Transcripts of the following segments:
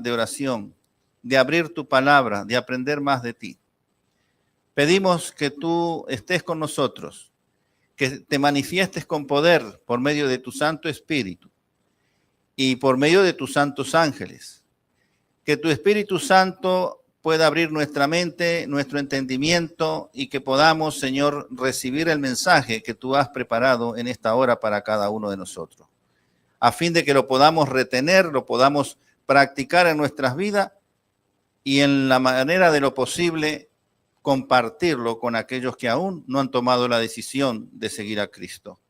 de oración, de abrir tu palabra, de aprender más de ti. Pedimos que tú estés con nosotros, que te manifiestes con poder por medio de tu Santo Espíritu y por medio de tus santos ángeles. Que tu Espíritu Santo pueda abrir nuestra mente, nuestro entendimiento y que podamos, Señor, recibir el mensaje que tú has preparado en esta hora para cada uno de nosotros, a fin de que lo podamos retener, lo podamos practicar en nuestras vidas y en la manera de lo posible compartirlo con aquellos que aún no han tomado la decisión de seguir a Cristo.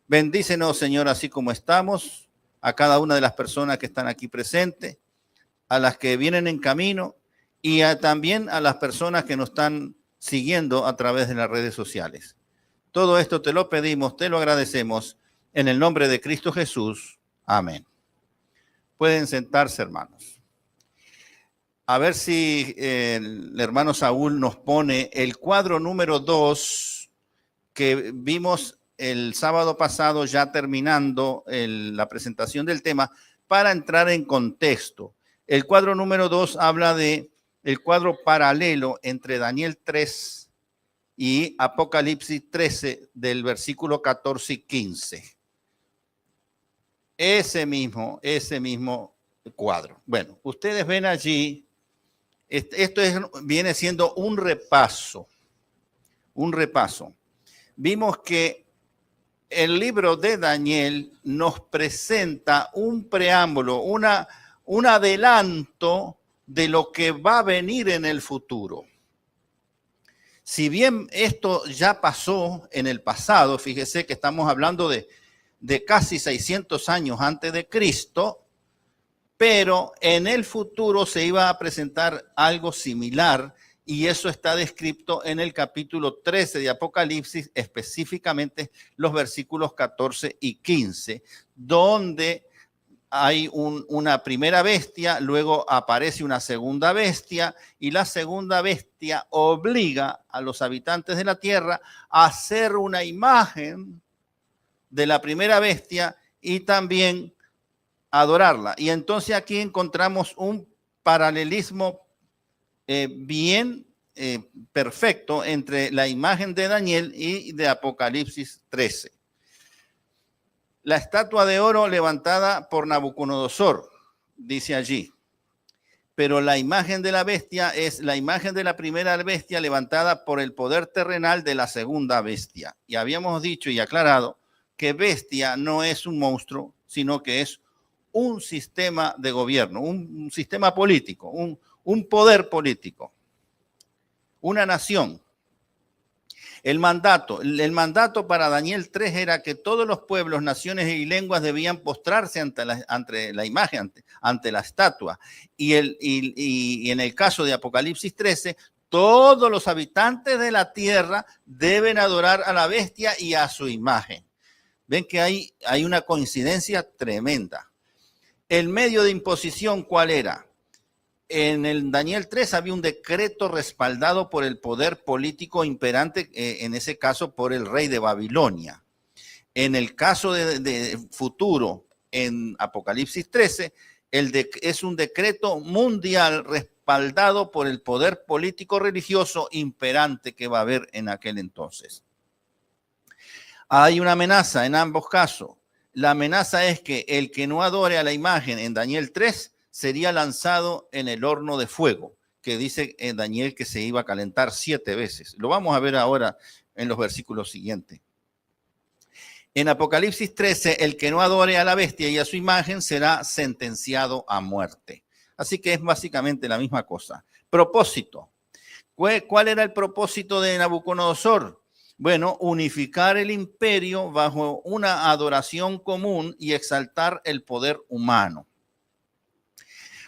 Bendícenos, Señor, así como estamos, a cada una de las personas que están aquí presentes, a las que vienen en camino y también a las personas que nos están siguiendo a través de las redes sociales. Todo esto te lo pedimos, te lo agradecemos en el nombre de Cristo Jesús. Amén. Pueden sentarse, hermanos. A ver si el hermano Saúl nos pone el cuadro número 2 que vimos el sábado pasado, ya terminando la presentación del tema, para entrar en contexto. El cuadro número 2 habla de el cuadro paralelo entre Daniel 3 y Apocalipsis 13 del versículo 14 y 15. Ese mismo cuadro. Bueno, ustedes ven allí, viene siendo un repaso. Vimos que el libro de Daniel nos presenta un preámbulo, un adelanto de lo que va a venir en el futuro. Si bien esto ya pasó en el pasado, fíjese que estamos hablando de casi 600 años antes de Cristo, pero en el futuro se iba a presentar algo similar y eso está descrito en el capítulo 13 de Apocalipsis, específicamente los versículos 14 y 15, donde hay una primera bestia, luego aparece una segunda bestia y la segunda bestia obliga a los habitantes de la tierra a hacer una imagen de la primera bestia y también adorarla. Y entonces aquí encontramos un paralelismo bien perfecto entre la imagen de Daniel y de Apocalipsis 13. La estatua de oro levantada por Nabucodonosor, dice allí, pero la imagen de la bestia es la imagen de la primera bestia levantada por el poder terrenal de la segunda bestia. Y habíamos dicho y aclarado que bestia no es un monstruo, sino que es un sistema de gobierno, un sistema político, un poder político, una nación. El mandato para Daniel 3 era que todos los pueblos, naciones y lenguas debían postrarse ante la imagen, ante la estatua. Y en el caso de Apocalipsis 13, todos los habitantes de la tierra deben adorar a la bestia y a su imagen. Ven que hay una coincidencia tremenda. El medio de imposición, ¿cuál era? En el Daniel 3 había un decreto respaldado por el poder político imperante, en ese caso por el rey de Babilonia. En el caso de futuro, en Apocalipsis 13, es un decreto mundial respaldado por el poder político religioso imperante que va a haber en aquel entonces. Hay una amenaza en ambos casos. La amenaza es que el que no adore a la imagen en Daniel 3 sería lanzado en el horno de fuego, que dice en Daniel que se iba a calentar 7 veces. Lo vamos a ver ahora en los versículos siguientes. En Apocalipsis 13, el que no adore a la bestia y a su imagen será sentenciado a muerte. Así que es básicamente la misma cosa. Propósito. ¿Cuál era el propósito de Nabucodonosor? Bueno, unificar el imperio bajo una adoración común y exaltar el poder humano.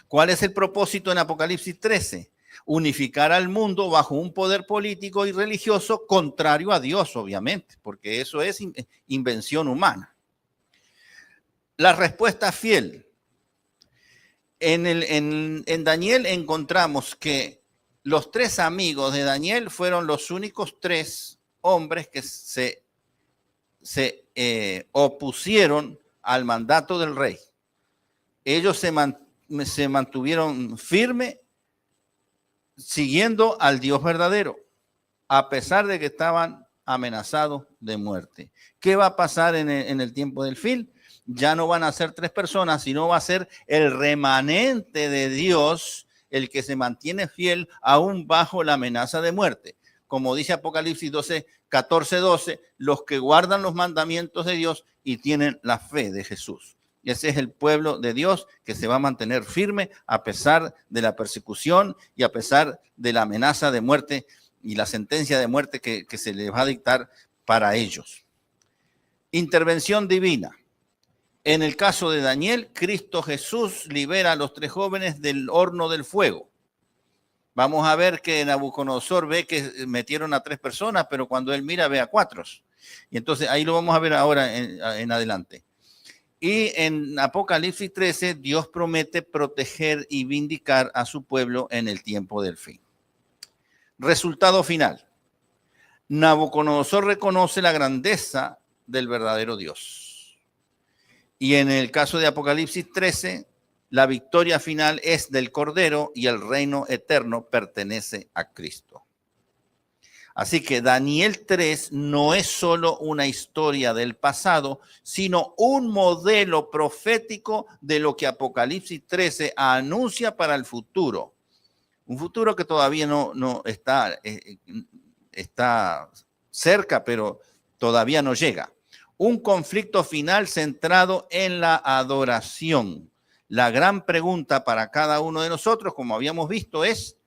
¿Cuál es el propósito en Apocalipsis 13? Unificar al mundo bajo un poder político y religioso contrario a Dios, obviamente, porque eso es invención humana. La respuesta fiel. En Daniel encontramos que los 3 amigos de Daniel fueron los únicos 3 hombres que se opusieron al mandato del rey. Ellos se mantuvieron firmes siguiendo al Dios verdadero, a pesar de que estaban amenazados de muerte. ¿Qué va a pasar en el tiempo del fin? Ya no van a ser 3 personas, sino va a ser el remanente de Dios el que se mantiene fiel aún bajo la amenaza de muerte. Como dice Apocalipsis 14:12, los que guardan los mandamientos de Dios y tienen la fe de Jesús. Y ese es el pueblo de Dios que se va a mantener firme a pesar de la persecución y a pesar de la amenaza de muerte y la sentencia de muerte que se les va a dictar para ellos. Intervención divina. En el caso de Daniel, Cristo Jesús libera a los 3 jóvenes del horno del fuego. Vamos a ver que Nabucodonosor ve que metieron a 3 personas, pero cuando él mira ve a 4. Y entonces ahí lo vamos a ver ahora en adelante. Y en Apocalipsis 13, Dios promete proteger y vindicar a su pueblo en el tiempo del fin. Resultado final. Nabucodonosor reconoce la grandeza del verdadero Dios. Y en el caso de Apocalipsis 13, la victoria final es del Cordero y el reino eterno pertenece a Cristo. Así que Daniel 3 no es solo una historia del pasado, sino un modelo profético de lo que Apocalipsis 13 anuncia para el futuro. Un futuro que todavía no está cerca, pero todavía no llega. Un conflicto final centrado en la adoración. La gran pregunta para cada uno de nosotros, como habíamos visto, es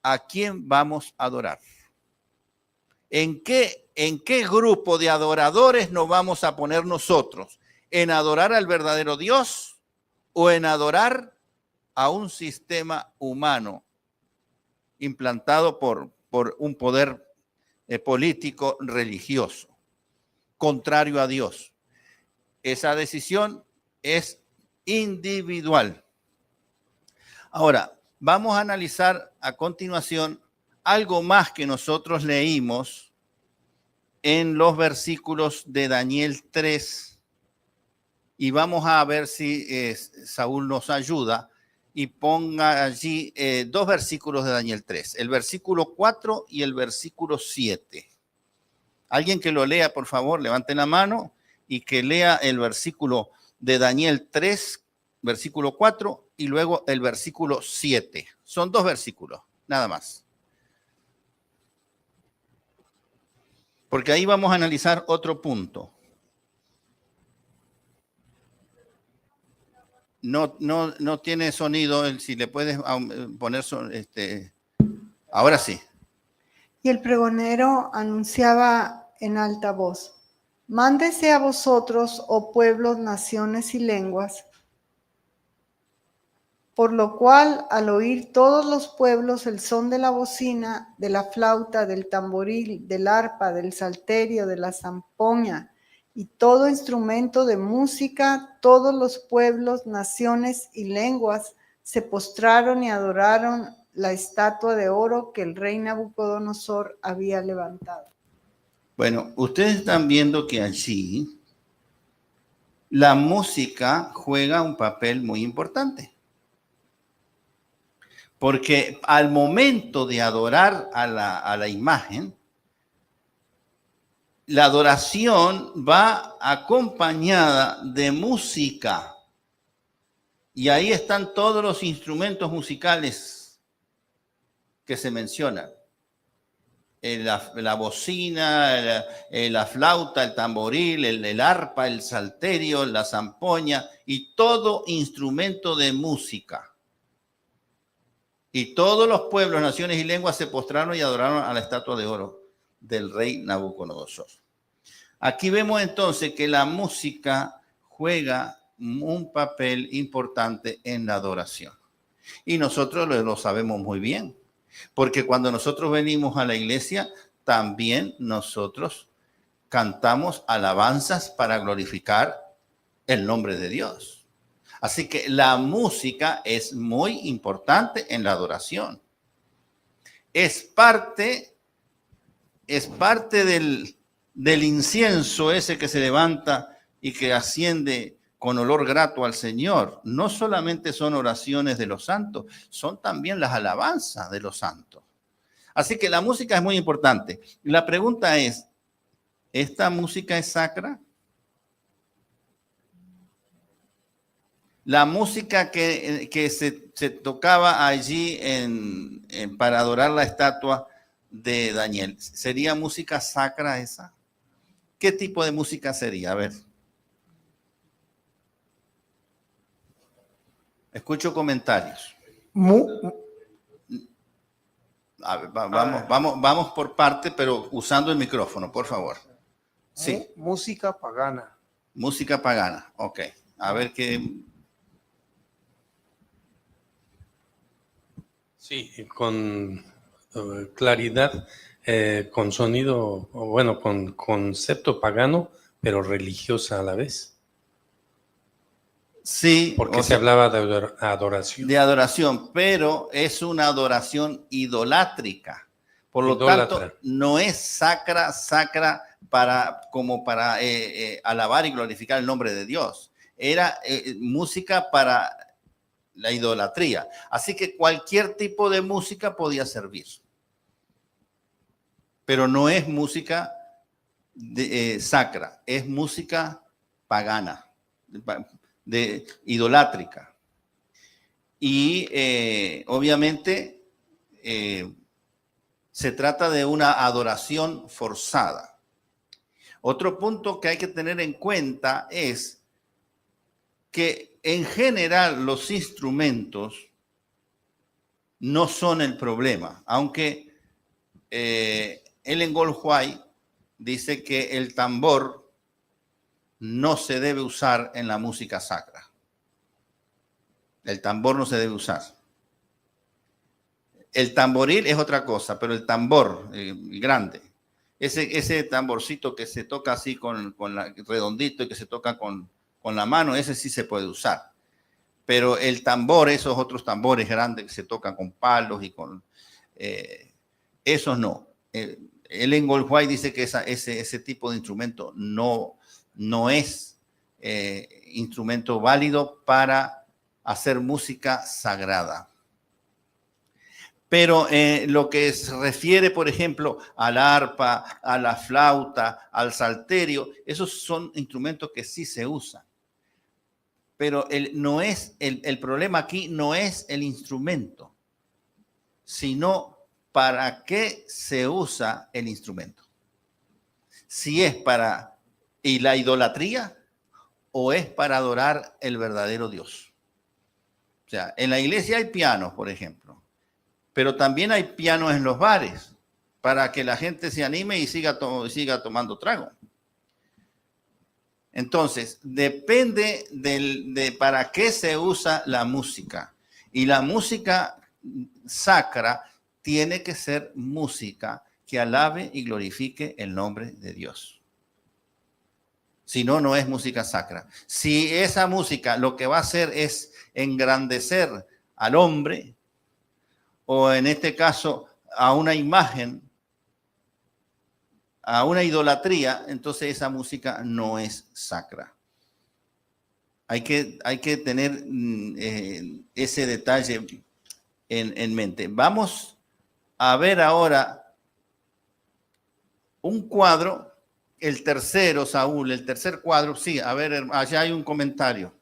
¿a quién vamos a adorar? ¿En qué grupo de adoradores nos vamos a poner nosotros? ¿En adorar al verdadero Dios o en adorar a un sistema humano implantado por un poder político religioso, contrario a Dios? Esa decisión es individual. Ahora, vamos a analizar a continuación algo más que nosotros leímos en los versículos de Daniel 3 y vamos a ver si Saúl nos ayuda y ponga allí 2 versículos de Daniel 3, el versículo 4 y el versículo 7. Alguien que lo lea, por favor, levante la mano y que lea el versículo de Daniel 3, versículo 4 y luego el versículo 7. Son 2 versículos, nada más. Porque ahí vamos a analizar otro punto. No tiene sonido, si le puedes poner ahora sí. Y el pregonero anunciaba en alta voz: mándese a vosotros, oh pueblos, naciones y lenguas, por lo cual al oír todos los pueblos el son de la bocina, de la flauta, del tamboril, del arpa, del salterio, de la zampoña y todo instrumento de música, todos los pueblos, naciones y lenguas se postraron y adoraron la estatua de oro que el rey Nabucodonosor había levantado. Bueno, ustedes están viendo que allí la música juega un papel muy importante. Porque al momento de adorar a la imagen, la adoración va acompañada de música. Y ahí están todos los instrumentos musicales que se mencionan. La bocina, la flauta, el tamboril, el arpa, el salterio, la zampoña y todo instrumento de música. Y todos los pueblos, naciones y lenguas se postraron y adoraron a la estatua de oro del rey Nabucodonosor. Aquí vemos entonces que la música juega un papel importante en la adoración. Y nosotros lo sabemos muy bien, porque cuando nosotros venimos a la iglesia, también nosotros cantamos alabanzas para glorificar el nombre de Dios. Así que la música es muy importante en la adoración. Es parte del incienso ese que se levanta y que asciende con olor grato al Señor. No solamente son oraciones de los santos, son también las alabanzas de los santos. Así que la música es muy importante. La pregunta es, ¿esta música es sacra? La música que se tocaba allí para adorar la estatua de Daniel, ¿sería música sacra esa? ¿Qué tipo de música sería? A ver. Escucho comentarios. A ver, vamos por parte, pero usando el micrófono, por favor. Sí. Música pagana. Música pagana, ok. A ver qué... Sí, con claridad, con sonido, o bueno, con concepto pagano, pero religiosa a la vez. Sí. Porque se hablaba de adoración. De adoración, pero es una adoración idolátrica. Por lo tanto, no es sacra para alabar y glorificar el nombre de Dios. Era música para la idolatría. Así que cualquier tipo de música podía servir. Pero no es música sacra, es música pagana, idolátrica. Y obviamente se trata de una adoración forzada. Otro punto que hay que tener en cuenta es que en general los instrumentos no son el problema, aunque Ellen Goldwyn dice que el tambor no se debe usar en la música sacra. El tambor no se debe usar. El tamboril es otra cosa, pero el tambor grande, ese tamborcito que se toca así redondito y que se toca con la mano, ese sí se puede usar. Pero el tambor, esos otros tambores grandes que se tocan con palos y con... esos no. Ellen Goldwyn dice que ese tipo de instrumento no es instrumento válido para hacer música sagrada. Pero lo que se refiere, por ejemplo, al arpa, a la flauta, al salterio, esos son instrumentos que sí se usan. Pero el problema aquí no es el instrumento, sino para qué se usa el instrumento. Si es para la idolatría o es para adorar el verdadero Dios. O sea, en la iglesia hay pianos, por ejemplo, pero también hay pianos en los bares para que la gente se anime y siga tomando trago. Entonces, depende de para qué se usa la música. Y la música sacra tiene que ser música que alabe y glorifique el nombre de Dios. Si no, no es música sacra. Si esa música lo que va a hacer es engrandecer al hombre, o en este caso a una imagen, a una idolatría, entonces esa música no es sacra. Hay que tener ese detalle en mente. Vamos a ver ahora un cuadro, el tercero, Saúl, el tercer cuadro. Sí, a ver, allá hay un comentario.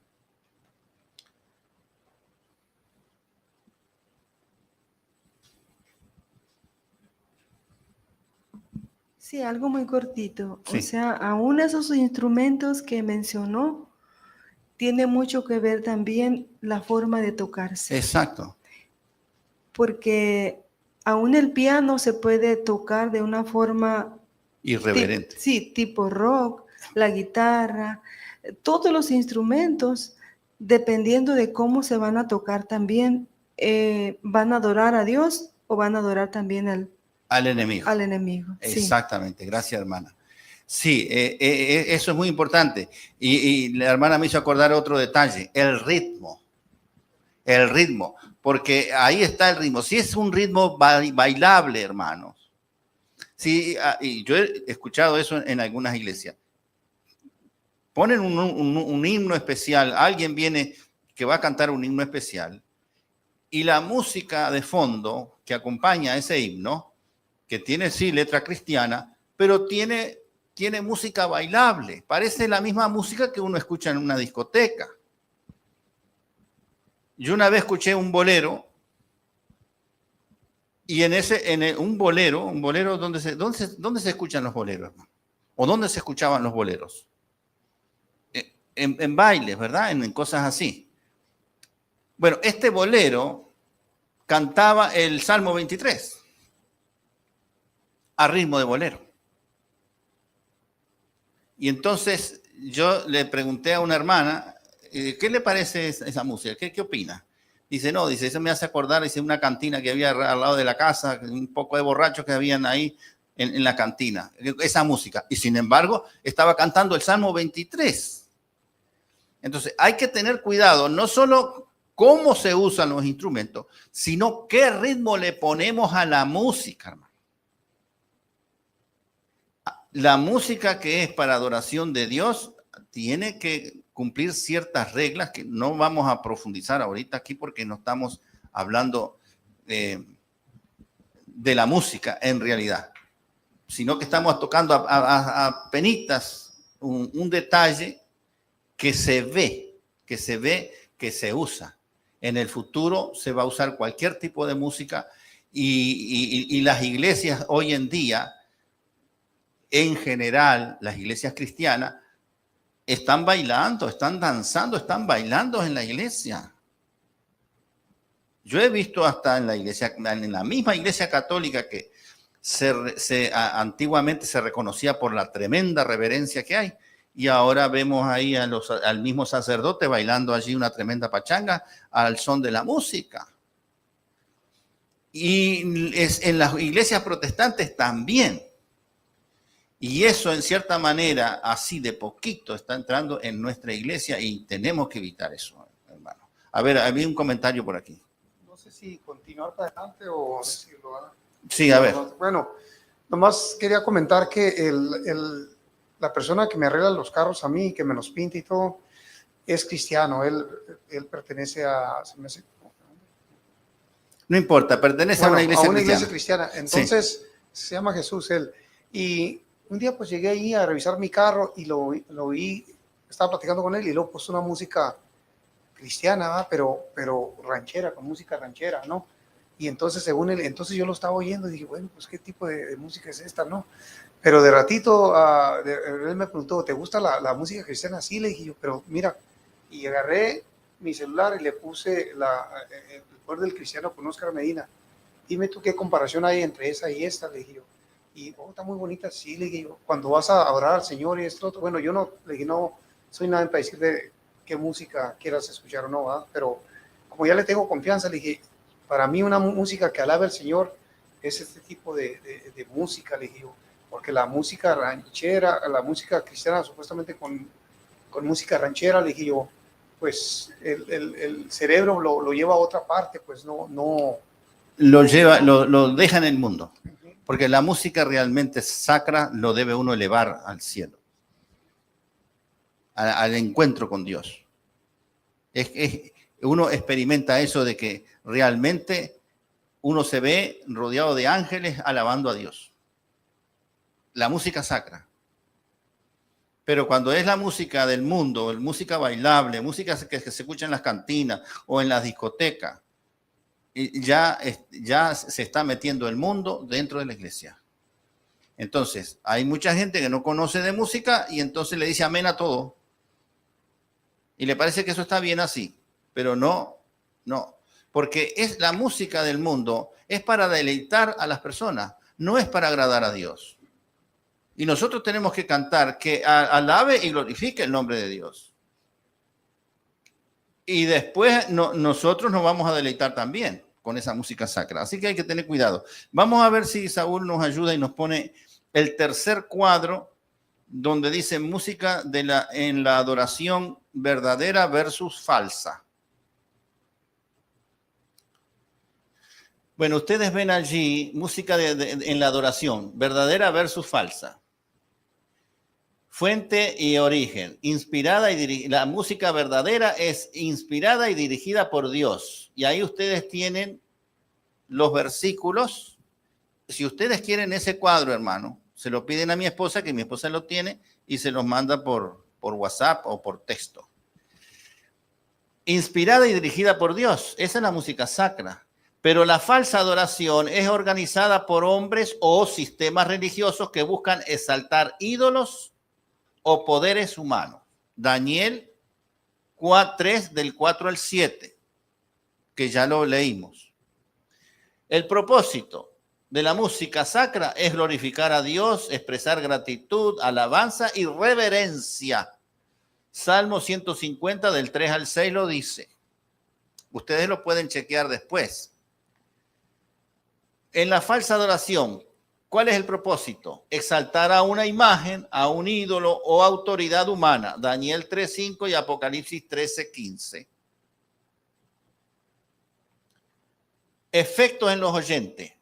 Sí, algo muy cortito. Sí. O sea, aún esos instrumentos que mencionó, tiene mucho que ver también la forma de tocarse. Exacto. Porque aún el piano se puede tocar de una forma... Irreverente. Sí, tipo rock, la guitarra, todos los instrumentos, dependiendo de cómo se van a tocar también, van a adorar a Dios o van a adorar también al enemigo. Al enemigo. Exactamente, sí. Gracias, hermana. Sí, eso es muy importante. Y la hermana me hizo acordar otro detalle, el ritmo. El ritmo, porque ahí está el ritmo. Si es un ritmo bailable, hermanos. Sí, y yo he escuchado eso en algunas iglesias. ponen un himno especial, alguien viene que va a cantar un himno especial, y la música de fondo que acompaña a ese himno, que tiene sí letra cristiana, pero tiene música bailable, parece la misma música que uno escucha en una discoteca. Yo una vez escuché un bolero, y un bolero, ¿dónde se escuchan los boleros? ¿O dónde se escuchaban los boleros? En bailes, ¿verdad? En cosas así. Bueno, este bolero cantaba el Salmo 23 a ritmo de bolero. Y entonces yo le pregunté a una hermana, ¿qué le parece esa música? ¿Qué opina? Dice, no, dice, eso me hace acordar, dice, una cantina que había al lado de la casa, un poco de borrachos que habían ahí en la cantina, esa música. Y sin embargo, estaba cantando el Salmo 23. Entonces, hay que tener cuidado, no solo cómo se usan los instrumentos, sino qué ritmo le ponemos a la música, hermano. La música que es para adoración de Dios tiene que cumplir ciertas reglas que no vamos a profundizar ahorita aquí porque no estamos hablando de la música en realidad, sino que estamos tocando a penitas un detalle que se ve, que se usa. En el futuro se va a usar cualquier tipo de música y las iglesias hoy en día, en general, las iglesias cristianas, están bailando, están danzando, están bailando en la iglesia. Yo he visto hasta en la misma iglesia católica que antiguamente se reconocía por la tremenda reverencia que hay, y ahora vemos ahí al mismo sacerdote bailando allí una tremenda pachanga al son de la música. Y en las iglesias protestantes también. Y eso, en cierta manera, así de poquito está entrando en nuestra iglesia y tenemos que evitar eso, hermano. A ver, había un comentario por aquí. No sé si continuar para adelante o decirlo. Sí, a ver. Bueno, nomás quería comentar que la persona que me arregla los carros a mí, que me los pinta y todo, es cristiano. Él pertenece a... No importa, pertenece a una iglesia cristiana. Entonces, sí, se llama Jesús él. Y un día pues llegué ahí a revisar mi carro y lo vi, estaba platicando con él y luego puso una música cristiana, ¿va? Pero ranchera, con música ranchera, ¿no? Y entonces según él, entonces yo lo estaba oyendo y dije, bueno, pues qué tipo de música es esta, ¿no? Pero de ratito él me preguntó, ¿te gusta la música cristiana? Sí, le dije yo, pero mira, y agarré mi celular y le puse el poder del cristiano con Oscar Medina. Dime tú qué comparación hay entre esa y esta, le dije yo. Y está muy bonita, sí, le dije yo, cuando vas a adorar al Señor y esto otro, bueno, yo no, le dije, no soy nadie para decirle qué música quieras escuchar o no, ¿verdad? Pero como ya le tengo confianza, le dije, para mí una música que alabe al Señor es este tipo de música, le dije yo, porque la música ranchera, la música cristiana, supuestamente con música ranchera, le dije yo, pues el cerebro lo lleva a otra parte, pues no. Lo deja en el mundo. Porque la música realmente sacra lo debe uno elevar al cielo, al encuentro con Dios. Uno experimenta eso de que realmente uno se ve rodeado de ángeles alabando a Dios. La música sacra. Pero cuando es la música del mundo, música bailable, música que se escucha en las cantinas o en las discotecas, ya se está metiendo el mundo dentro de la iglesia. Entonces, hay mucha gente que no conoce de música y entonces le dice amén a todo. Y le parece que eso está bien así, pero no. Porque la música del mundo es para deleitar a las personas, no es para agradar a Dios. Y nosotros tenemos que cantar que alabe y glorifique el nombre de Dios. Y después nosotros nos vamos a deleitar también con esa música sacra. Así que hay que tener cuidado. Vamos a ver si Saúl nos ayuda y nos pone el tercer cuadro donde dice música en la adoración verdadera versus falsa. Bueno, ustedes ven allí música en la adoración verdadera versus falsa. Fuente y origen. Inspirada y la música verdadera es inspirada y dirigida por Dios. Y ahí ustedes tienen los versículos. Si ustedes quieren ese cuadro, hermano, se lo piden a mi esposa, que mi esposa lo tiene, y se los manda por WhatsApp o por texto. Inspirada y dirigida por Dios. Esa es la música sacra. Pero la falsa adoración es organizada por hombres o sistemas religiosos que buscan exaltar ídolos o poderes humanos. Daniel 3 del 4 al 7, que ya lo leímos. El propósito de la música sacra es glorificar a Dios, expresar gratitud, alabanza y reverencia. Salmo 150 del 3 al 6 lo dice. Ustedes lo pueden chequear después. En la falsa adoración, ¿cuál es el propósito? Exaltar a una imagen, a un ídolo o autoridad humana. Daniel 3:5 y Apocalipsis 13:15. Efectos en los oyentes.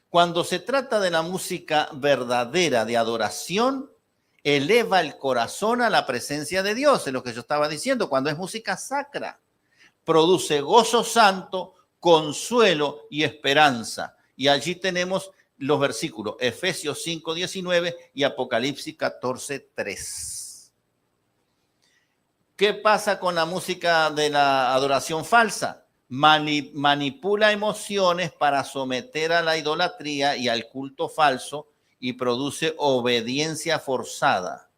Cuando se trata de la música verdadera de adoración, eleva el corazón a la presencia de Dios, es lo que yo estaba diciendo, cuando es música sacra. Produce gozo santo, consuelo y esperanza. Y allí tenemos los versículos, Efesios 5:19 y Apocalipsis 14:3. ¿Qué pasa con la música de la adoración falsa? Manipula emociones para someter a la idolatría y al culto falso y produce obediencia forzada.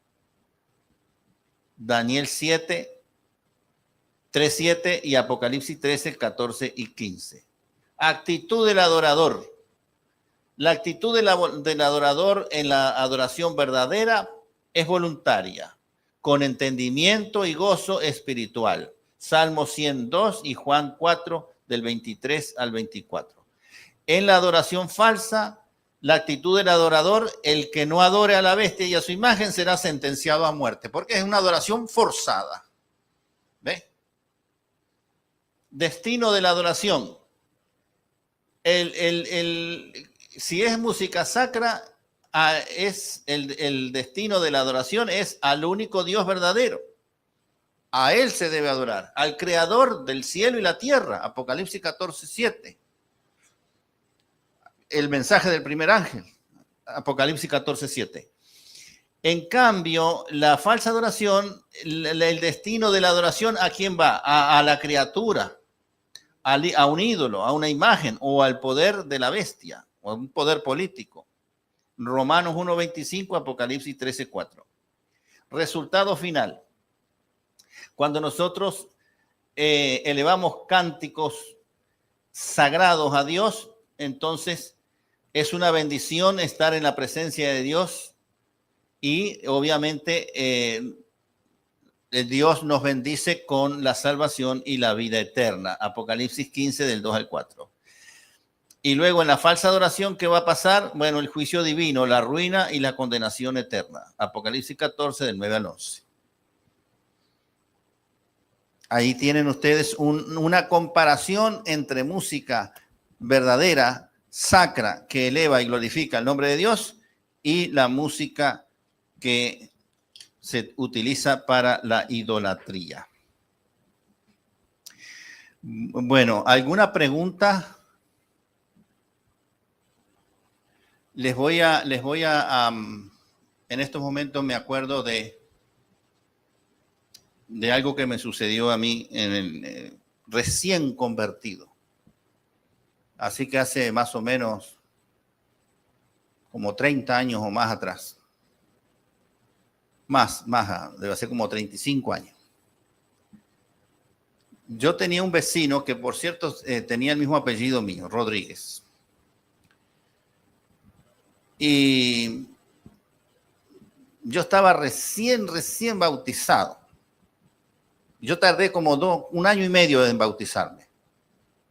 Daniel 3:7 y Apocalipsis 13:14 y 15. Actitud del adorador. La actitud del adorador en la adoración verdadera es voluntaria, con entendimiento y gozo espiritual. Salmo 102 y Juan 4 del 23 al 24. En la adoración falsa, la actitud del adorador, el que no adore a la bestia y a su imagen será sentenciado a muerte, porque es una adoración forzada. ¿Ve? Destino de la adoración. Si es música sacra, es el destino de la adoración es al único Dios verdadero. A Él se debe adorar, al Creador del cielo y la tierra. Apocalipsis 14:7. El mensaje del primer ángel. Apocalipsis 14:7. En cambio, la falsa adoración, el destino de la adoración, ¿a quién va? A la criatura, a un ídolo, a una imagen o al poder de la bestia o a un poder político. Romanos 1:25, Apocalipsis 13:4. Resultado final. Cuando nosotros elevamos cánticos sagrados a Dios, entonces es una bendición estar en la presencia de Dios y obviamente Dios nos bendice con la salvación y la vida eterna. Apocalipsis 15 del 2 al 4. Y luego en la falsa adoración, ¿qué va a pasar? Bueno, el juicio divino, la ruina y la condenación eterna. Apocalipsis 14 del 9 al 11. Ahí tienen ustedes una comparación entre música verdadera, sacra, que eleva y glorifica el nombre de Dios, y la música que se utiliza para la idolatría. Bueno, ¿alguna pregunta? Les voy a en estos momentos me acuerdo de algo que me sucedió a mí en el recién convertido. Así que hace más o menos como 30 años o más atrás. Más, debe ser como 35 años. Yo tenía un vecino que, por cierto, tenía el mismo apellido mío, Rodríguez. Y yo estaba recién bautizado. Yo tardé como 1 año y medio en bautizarme,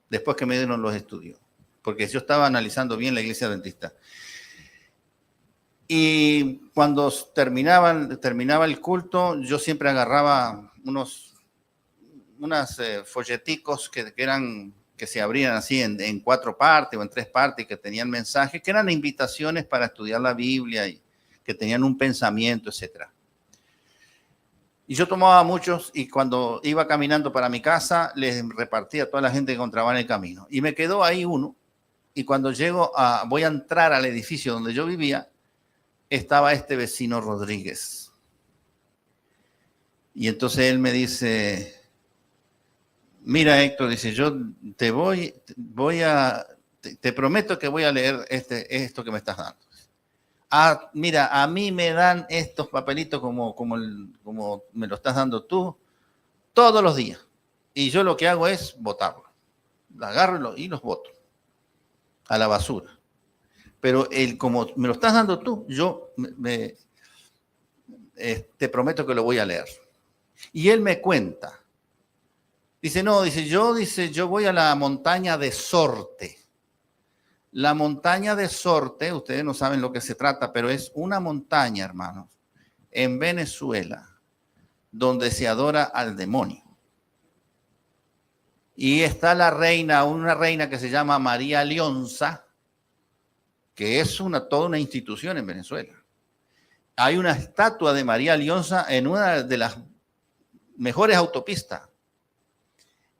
después que me dieron los estudios, porque yo estaba analizando bien la iglesia adventista. Y cuando terminaba el culto, yo siempre agarraba unos folleticos que se abrían así en 4 partes o en 3 partes, que tenían mensajes, que eran invitaciones para estudiar la Biblia y que tenían un pensamiento, etcétera. Y yo tomaba muchos y cuando iba caminando para mi casa, les repartía a toda la gente que encontraba en el camino. Y me quedó ahí uno. Y cuando voy a entrar al edificio donde yo vivía, estaba este vecino Rodríguez. Y entonces él me dice, mira Héctor, dice, yo te prometo que voy a leer esto que me estás dando. Ah, mira, a mí me dan estos papelitos como me lo estás dando tú todos los días. Y yo lo que hago es botarlo. Lo agarro y los boto a la basura. Pero como me lo estás dando tú, yo te prometo que lo voy a leer. Y él me cuenta. Dice, no, yo voy a la montaña de Sorte. La montaña de Sorte, ustedes no saben lo que se trata, pero es una montaña, hermanos, en Venezuela, donde se adora al demonio. Y está una reina que se llama María Leonza, que es toda una institución en Venezuela. Hay una estatua de María Leonza en una de las mejores autopistas.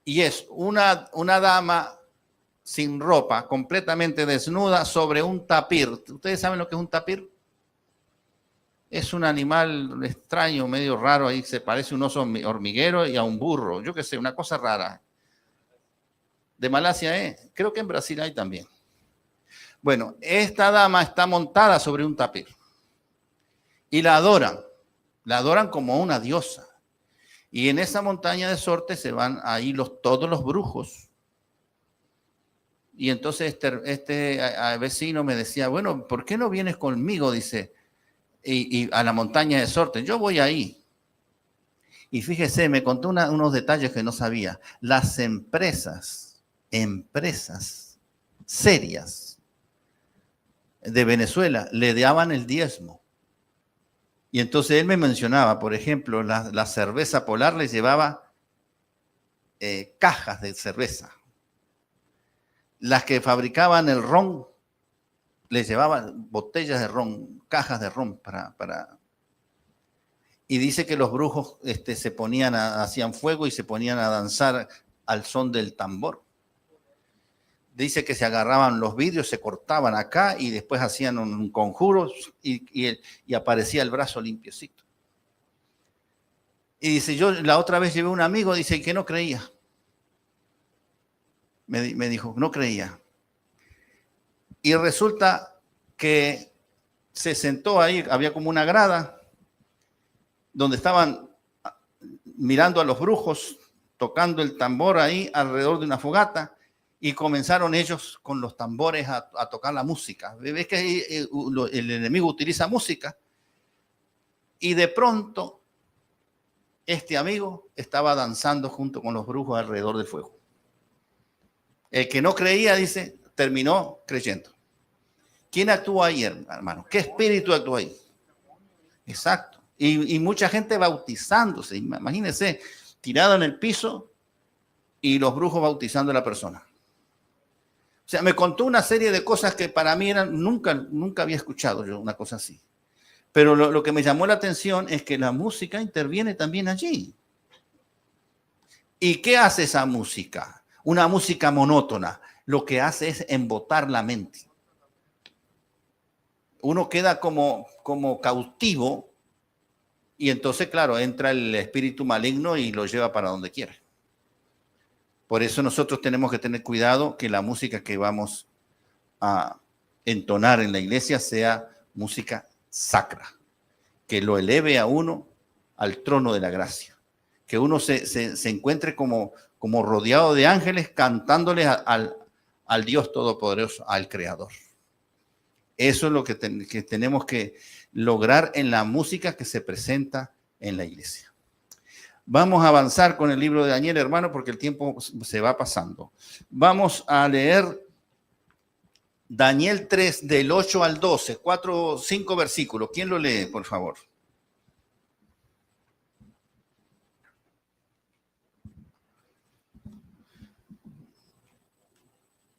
Y es una dama sin ropa, completamente desnuda, sobre un tapir. ¿Ustedes saben lo que es un tapir? Es un animal extraño, medio raro, ahí se parece a un oso hormiguero y a un burro, yo qué sé, una cosa rara. De Malasia, creo que en Brasil hay también. Bueno, esta dama está montada sobre un tapir y la adoran como una diosa. Y en esa montaña de Sorte se van ahí todos los brujos. Y entonces este vecino me decía, bueno, ¿por qué no vienes conmigo? Dice, y a la montaña de Sorte. Yo voy ahí. Y fíjese, me contó unos detalles que no sabía. Las empresas serias de Venezuela le daban el diezmo. Y entonces él me mencionaba, por ejemplo, la cerveza Polar les llevaba cajas de cerveza. Las que fabricaban el ron les llevaban botellas de ron, cajas de ron para... Y dice que los brujos hacían fuego y se ponían a danzar al son del tambor. Dice que se agarraban los vidrios, se cortaban acá y después hacían un conjuro y aparecía el brazo limpiecito. Y dice, yo la otra vez llevé a un amigo, dice que no creía. Me dijo, no creía. Y resulta que se sentó ahí, había como una grada, donde estaban mirando a los brujos, tocando el tambor ahí alrededor de una fogata, y comenzaron ellos con los tambores a tocar la música. Ves que el enemigo utiliza música, y de pronto este amigo estaba danzando junto con los brujos alrededor del fuego. El que no creía, dice, terminó creyendo. ¿Quién actuó ahí, hermano? ¿Qué espíritu actuó ahí? Exacto. Y mucha gente bautizándose. Imagínense, tirado en el piso y los brujos bautizando a la persona. O sea, me contó una serie de cosas que para mí nunca había escuchado yo una cosa así. Pero lo que me llamó la atención es que la música interviene también allí. ¿Y qué hace esa música? Una música monótona. Lo que hace es embotar la mente. Uno queda como cautivo y entonces, claro, entra el espíritu maligno y lo lleva para donde quiere. Por eso nosotros tenemos que tener cuidado que la música que vamos a entonar en la iglesia sea música sacra, que lo eleve a uno al trono de la gracia, que uno se encuentre como rodeado de ángeles cantándole al Dios Todopoderoso, al Creador. Eso es lo que tenemos que lograr en la música que se presenta en la iglesia. Vamos a avanzar con el libro de Daniel, hermano, porque el tiempo se va pasando. Vamos a leer Daniel 3, del 8 al 12, 5 versículos. ¿Quién lo lee, por favor?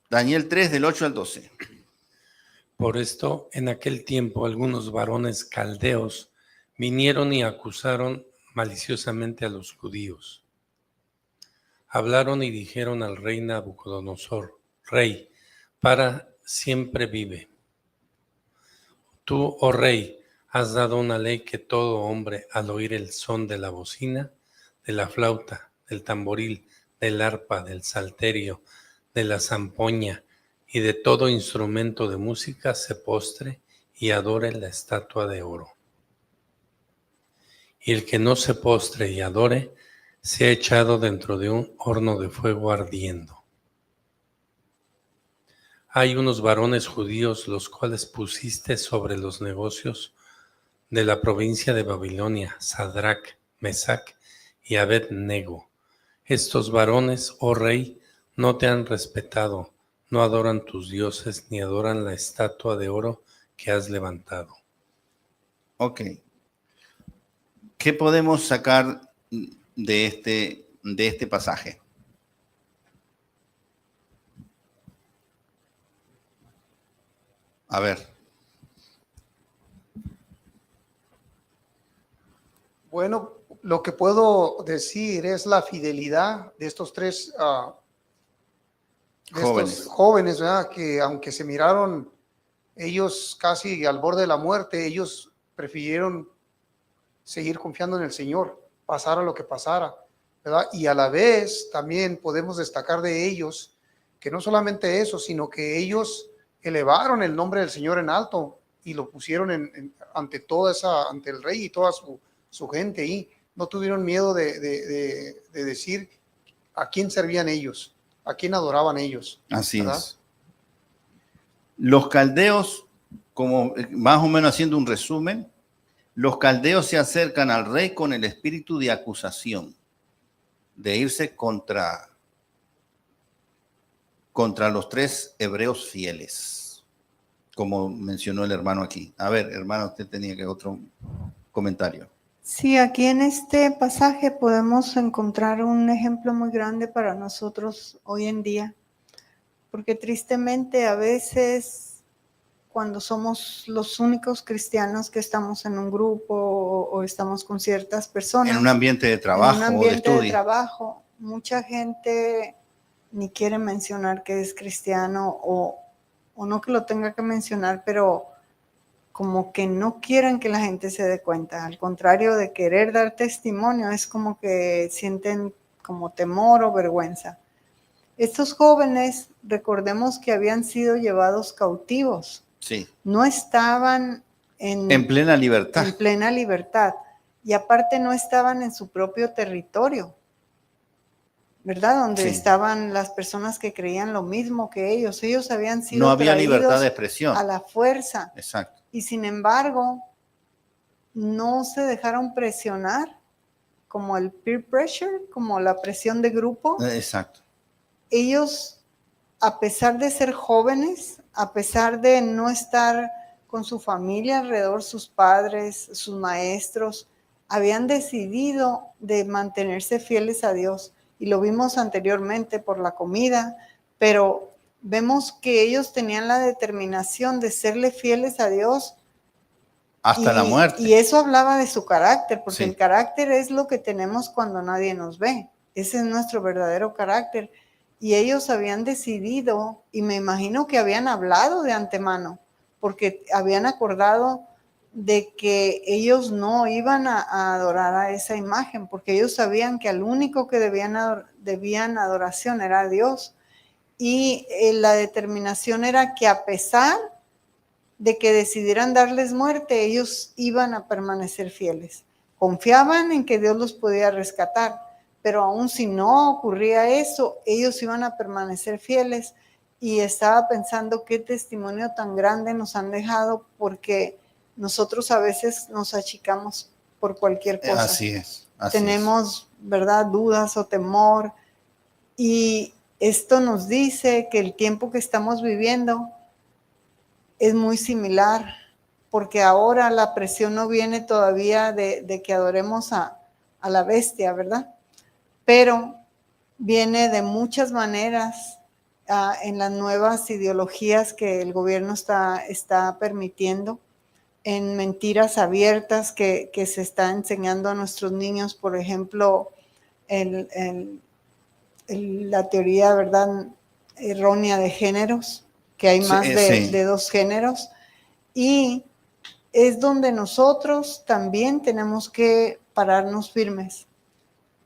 Daniel 3, del 8 al 12. Por esto, en aquel tiempo, algunos varones caldeos vinieron y acusaron maliciosamente a los judíos. Hablaron y dijeron al rey Nabucodonosor: Rey, para siempre vive. Tú, oh rey, has dado una ley que todo hombre, al oír el son de la bocina, de la flauta, del tamboril, del arpa, del salterio, de la zampoña y de todo instrumento de música, se postre y adore la estatua de oro. Y el que no se postre y adore, sea echado dentro de un horno de fuego ardiendo. Hay unos varones judíos los cuales pusiste sobre los negocios de la provincia de Babilonia, Sadrach, Mesach y Abed-nego. Estos varones, oh rey, no te han respetado, no adoran tus dioses ni adoran la estatua de oro que has levantado. Ok. ¿Qué podemos sacar de este pasaje? A ver. Bueno, lo que puedo decir es la fidelidad de estos tres jóvenes, ¿verdad? Que aunque se miraron ellos casi al borde de la muerte, ellos prefirieron seguir confiando en el Señor, pasara lo que pasara, ¿verdad? Y a la vez también podemos destacar de ellos que no solamente eso, sino que ellos elevaron el nombre del Señor en alto y lo pusieron ante el rey y toda su gente ahí. No tuvieron miedo de decir a quién servían ellos, a quién adoraban ellos. Así ¿verdad? es. Los caldeos, como más o menos haciendo un resumen, los caldeos se acercan al rey con el espíritu de acusación, de irse contra los tres hebreos fieles, como mencionó el hermano aquí. A ver, hermano, usted tenía que otro comentario. Sí, aquí en este pasaje podemos encontrar un ejemplo muy grande para nosotros hoy en día, porque tristemente a veces cuando somos los únicos cristianos que estamos en un grupo o estamos con ciertas personas. En un ambiente de trabajo en un ambiente o de estudio. de trabajo, mucha gente ni quiere mencionar que es cristiano o no que lo tenga que mencionar, pero como que no quieren que la gente se dé cuenta. Al contrario de querer dar testimonio, es como que sienten como temor o vergüenza. Estos jóvenes, recordemos que habían sido llevados cautivos. Sí. No estaban en plena libertad. En plena libertad. Y aparte no estaban en su propio territorio, ¿verdad? Donde Sí. estaban las personas que creían lo mismo que ellos. Ellos habían sido no había traídos libertad de expresión. a la fuerza. Exacto. Y sin embargo, no se dejaron presionar como el peer pressure, como la presión de grupo. Exacto. Ellos, a pesar de ser jóvenes, a pesar de no estar con su familia alrededor, sus padres, sus maestros, habían decidido de mantenerse fieles a Dios. Y lo vimos anteriormente por la comida, pero vemos que ellos tenían la determinación de serle fieles a Dios hasta la muerte. Y eso hablaba de su carácter, porque sí. el carácter es lo que tenemos cuando nadie nos ve. Ese es nuestro verdadero carácter. Y ellos habían decidido, y me imagino que habían hablado de antemano, porque habían acordado de que ellos no iban a adorar a esa imagen, porque ellos sabían que al único que debían adoración era a Dios. Y la determinación era que a pesar de que decidieran darles muerte, ellos iban a permanecer fieles. Confiaban en que Dios los podía rescatar, pero aún si no ocurría eso, ellos iban a permanecer fieles. Y estaba pensando qué testimonio tan grande nos han dejado, porque nosotros a veces nos achicamos por cualquier cosa. Así es. Tenemos, ¿verdad?, dudas o temor. Y esto nos dice que el tiempo que estamos viviendo es muy similar, porque ahora la presión no viene todavía de que adoremos a la bestia, ¿verdad? Pero viene de muchas maneras en las nuevas ideologías que el gobierno está permitiendo. en mentiras abiertas que se está enseñando a nuestros niños, por ejemplo, la teoría, ¿verdad?, errónea de géneros, que hay más de 2 géneros, y es donde nosotros también tenemos que pararnos firmes,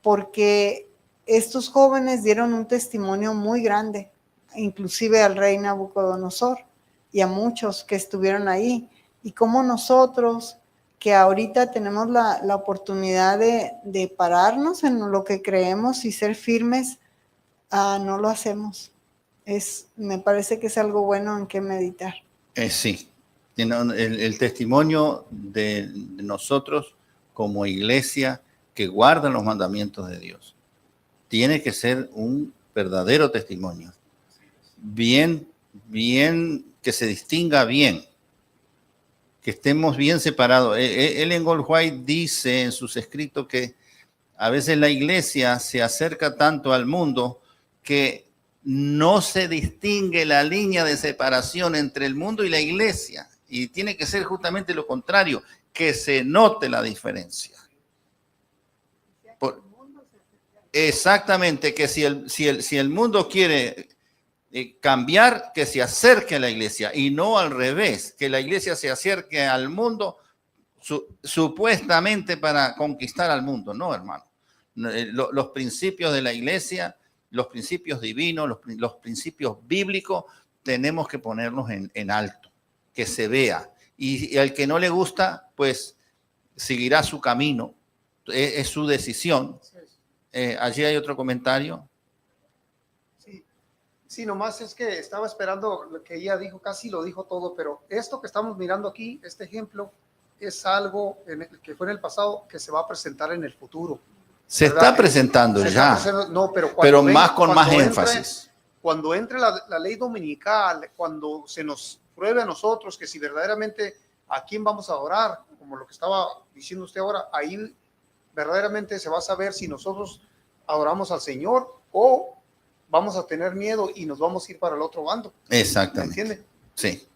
porque estos jóvenes dieron un testimonio muy grande, inclusive al rey Nabucodonosor y a muchos que estuvieron ahí, y como nosotros, que ahorita tenemos la oportunidad de pararnos en lo que creemos y ser firmes, no lo hacemos. Me parece que es algo bueno en que meditar. Sí, el testimonio de nosotros como iglesia que guarda los mandamientos de Dios tiene que ser un verdadero testimonio. Bien, que se distinga bien, que estemos bien separados. Ellen Gold White dice en sus escritos que a veces la iglesia se acerca tanto al mundo que no se distingue la línea de separación entre el mundo y la iglesia. Y tiene que ser justamente lo contrario, que se note la diferencia. Exactamente, que si el mundo quiere cambiar, que se acerque a la iglesia y no al revés, que la iglesia se acerque al mundo supuestamente para conquistar al mundo. No, hermano. Los principios de la iglesia, los principios divinos, los principios bíblicos, tenemos que ponerlos en alto, que se vea. Y al que no le gusta, pues seguirá su camino, es su decisión. Allí hay otro comentario. Sí, nomás es que estaba esperando lo que ella dijo, casi lo dijo todo, pero esto que estamos mirando aquí, este ejemplo, es algo que fue en el pasado que se va a presentar en el futuro. Se está presentando ya, pero con más énfasis. Cuando entre la ley dominical, cuando se nos pruebe a nosotros que si verdaderamente a quién vamos a adorar, como lo que estaba diciendo usted ahora, ahí verdaderamente se va a saber si nosotros adoramos al Señor o vamos a tener miedo y nos vamos a ir para el otro bando. Exactamente. ¿Me entiende? Sí.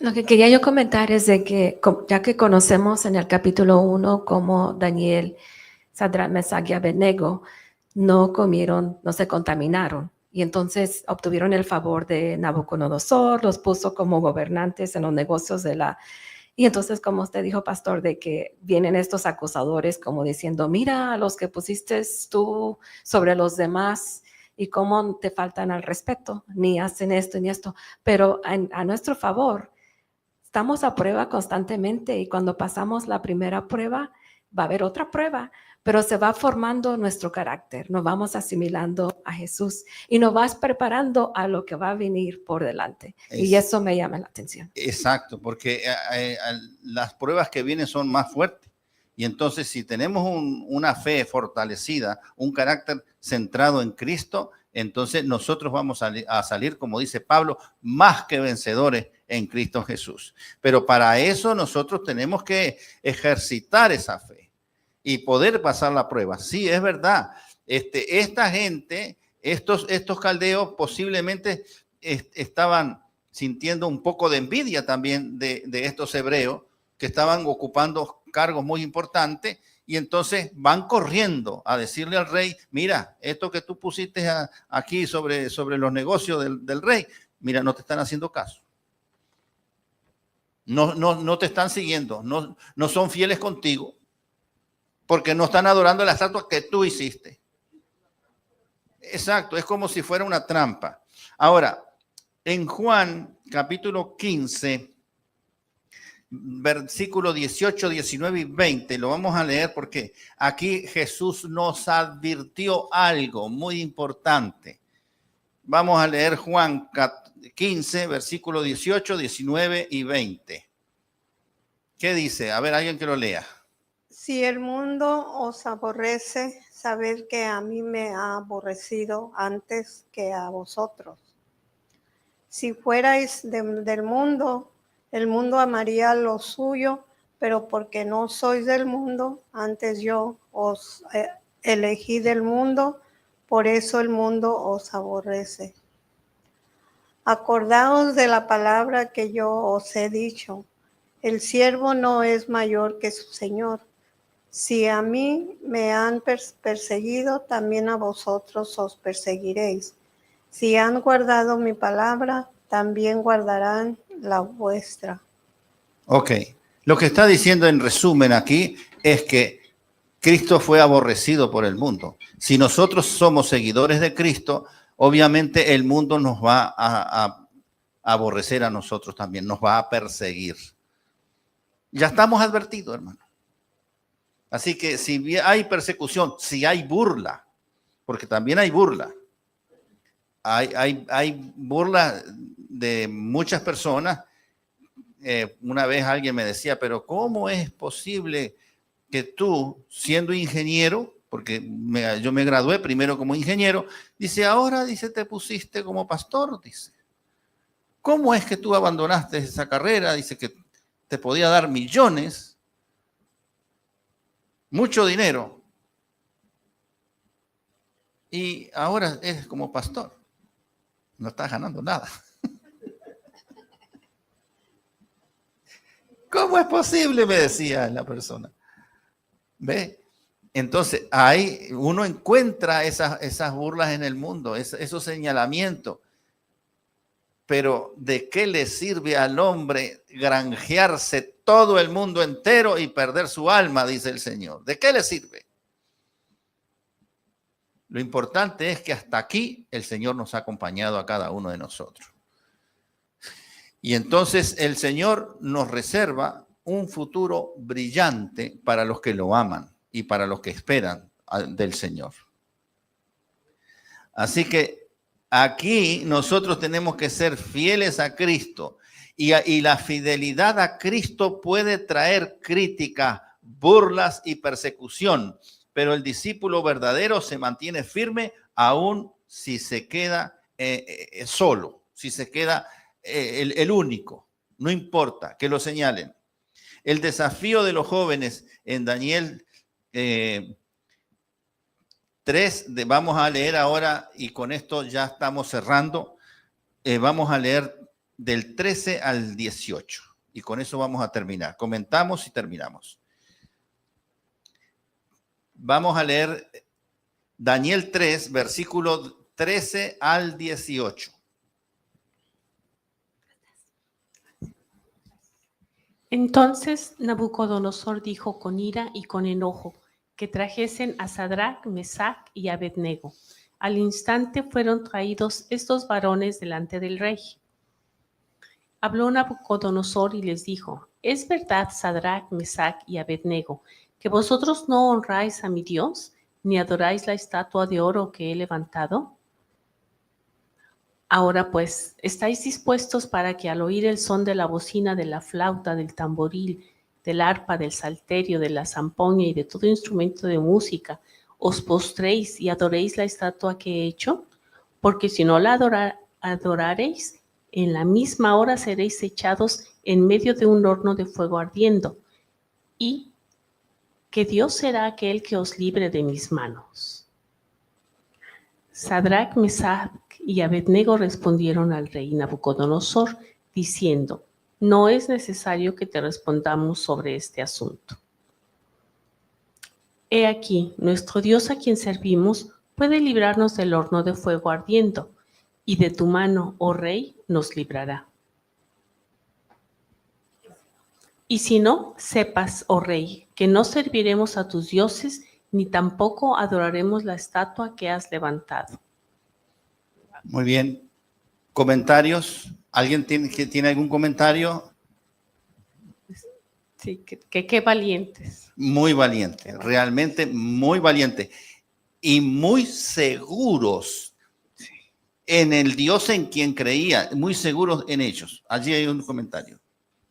Lo que quería yo comentar es de que, ya que conocemos en el capítulo 1 cómo Daniel, Sadrach, Mesach y Abednego no comieron, no se contaminaron, y entonces obtuvieron el favor de Nabucodonosor, los puso como gobernantes en los negocios y entonces, como usted dijo, pastor, de que vienen estos acusadores como diciendo, mira a los que pusiste tú sobre los demás y cómo te faltan al respeto, ni hacen esto ni esto, pero a nuestro favor. Estamos a prueba constantemente y cuando pasamos la primera prueba, va a haber otra prueba, pero se va formando nuestro carácter, nos vamos asimilando a Jesús y nos vas preparando a lo que va a venir por delante. Y eso me llama la atención. Exacto, porque las pruebas que vienen son más fuertes. Y entonces si tenemos una fe fortalecida, un carácter centrado en Cristo, entonces nosotros vamos a salir, como dice Pablo, más que vencedores en Cristo Jesús. Pero para eso nosotros tenemos que ejercitar esa fe y poder pasar la prueba. Sí, es verdad. Esta gente, estos caldeos posiblemente estaban sintiendo un poco de envidia también de estos hebreos que estaban ocupando cargos muy importantes y entonces van corriendo a decirle al rey, mira, esto que tú pusiste aquí sobre los negocios del rey, mira, no te están haciendo caso. No te están siguiendo, no son fieles contigo, porque no están adorando la estatua que tú hiciste. Exacto, es como si fuera una trampa. Ahora, en Juan capítulo 15, versículo 18, 19 y 20, lo vamos a leer porque aquí Jesús nos advirtió algo muy importante. Vamos a leer Juan 15, versículo 18, 19 y 20. ¿Qué dice? A ver, alguien que lo lea. Si el mundo os aborrece, sabed que a mí me ha aborrecido antes que a vosotros. Si fuerais del mundo, el mundo amaría lo suyo, pero porque no sois del mundo, antes yo os elegí del mundo, por eso el mundo os aborrece. Acordaos de la palabra que yo os he dicho. El siervo no es mayor que su Señor. Si a mí me han perseguido, también a vosotros os perseguiréis. Si han guardado mi palabra, también guardarán la vuestra. Ok. Lo que está diciendo en resumen aquí es que Cristo fue aborrecido por el mundo. Si nosotros somos seguidores de Cristo, obviamente el mundo nos va a aborrecer a nosotros también, nos va a perseguir. Ya estamos advertidos, hermano. Así que si hay persecución, si hay burla, porque también hay burla, hay burla de muchas personas. Una vez alguien me decía, pero ¿cómo es posible que tú, siendo ingeniero, porque yo me gradué primero como ingeniero, dice, ahora, dice, te pusiste como pastor, dice. ¿Cómo es que tú abandonaste esa carrera? Dice que te podía dar millones, mucho dinero, y ahora eres como pastor. No estás ganando nada. ¿Cómo es posible? Me decía la persona. ¿Ve? Entonces, ahí uno encuentra esas burlas en el mundo, esos señalamientos. Pero ¿de qué le sirve al hombre granjearse todo el mundo entero y perder su alma? Dice el Señor. ¿De qué le sirve? Lo importante es que hasta aquí el Señor nos ha acompañado a cada uno de nosotros. Y entonces el Señor nos reserva un futuro brillante para los que lo aman y para los que esperan del Señor. Así que aquí nosotros tenemos que ser fieles a Cristo y la fidelidad a Cristo puede traer crítica, burlas y persecución, pero el discípulo verdadero se mantiene firme aún si se queda solo, si se queda el único, no importa que lo señalen. El desafío de los jóvenes en Daniel 3, vamos a leer ahora, y con esto ya estamos cerrando, vamos a leer del 13 al 18, y con eso vamos a terminar. Comentamos y terminamos. Vamos a leer Daniel 3, versículo 13 al 18. Entonces Nabucodonosor dijo con ira y con enojo que trajesen a Sadrach, Mesach y Abednego. Al instante fueron traídos estos varones delante del rey. Habló Nabucodonosor y les dijo: ¿Es verdad, Sadrach, Mesach y Abednego, que vosotros no honráis a mi Dios, ni adoráis la estatua de oro que he levantado? Ahora pues, ¿estáis dispuestos para que al oír el son de la bocina, de la flauta, del tamboril, del arpa, del salterio, de la zampoña y de todo instrumento de música, os postréis y adoréis la estatua que he hecho? Porque si no la adorareis, en la misma hora seréis echados en medio de un horno de fuego ardiendo. ¿Y qué Dios será aquel que os libre de mis manos? Sadrach, Mesach y Abednego respondieron al rey Nabucodonosor, diciendo: no es necesario que te respondamos sobre este asunto. He aquí, nuestro Dios a quien servimos puede librarnos del horno de fuego ardiendo, y de tu mano, oh rey, nos librará. Y si no, sepas, oh rey, que no serviremos a tus dioses, ni tampoco adoraremos la estatua que has levantado. Muy bien. ¿Comentarios? ¿Alguien tiene algún comentario? Sí, que qué valientes. Muy valiente, realmente muy valiente. Y muy seguros en el Dios en quien creía, muy seguros en ellos. Allí hay un comentario.